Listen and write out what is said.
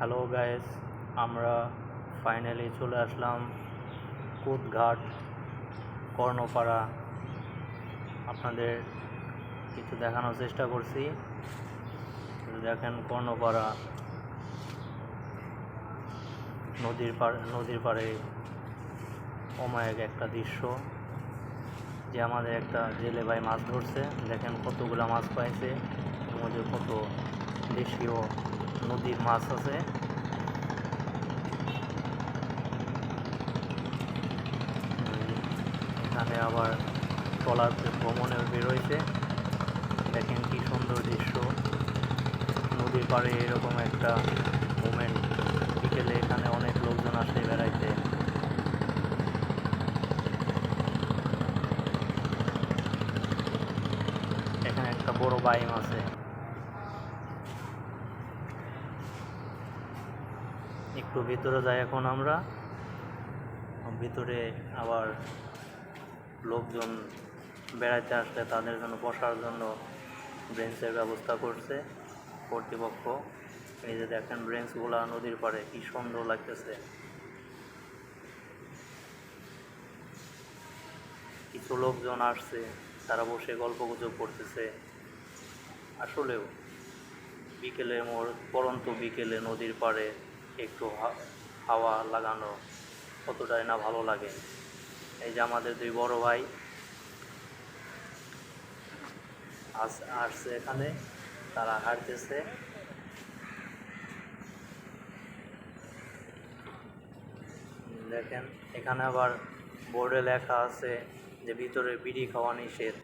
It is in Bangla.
হ্যালো গাইস, আমরা ফাইনালি চলে আসলাম কুদঘাট কর্ণপাড়া। আপনাদের কিছু দেখানোর চেষ্টা করছি। দেখেন কর্ণপাড়া নদীর পাড়ে অমায়িক একটা দৃশ্য, যে আমাদের একটা জেলে ভাই মাছ ধরছে। দেখেন কতগুলো মাছ পাইছে, এর মধ্যে কত দেশীয় নদীর মাছ আছে। এখানে আবার ট্রলার ভ্রমণে বেরোইছে। দেখেন কি সুন্দর দৃশ্য, নদীর পাড়ে এরকম একটা মোমেন্ট। বিকেলে এখানে অনেক লোকজন আসে বেড়াইতে। এখানে একটা বড় বাইম আছে। একটু ভিতরে যাই এখন আমরা। ভিতরে আবার লোকজন বেড়াইতে আসলে তাদের জন্য বসার জন্য ব্রেঞ্চের ব্যবস্থা করছে কর্তৃপক্ষ। এই যে দেখেন ব্রেঞ্চগুলা নদীর পাড়ে কি সুন্দর লাগতেছে। কিছু লোকজন আসছে, তারা বসে গল্পগুজব করতেছে। আসলেও বিকেলের পরন্ত বিকেলে নদীর পাড়ে একটু হাওয়া লাগানো কতটাই না ভালো লাগে। এই যে আমাদের দুই বড় ভাই আসছে এখানে, তারা হাঁটতেছে। দেখেন এখানে আবার বোর্ডে লেখা আছে যে ভিতরে বিড়ি খাওয়া নিষেধ।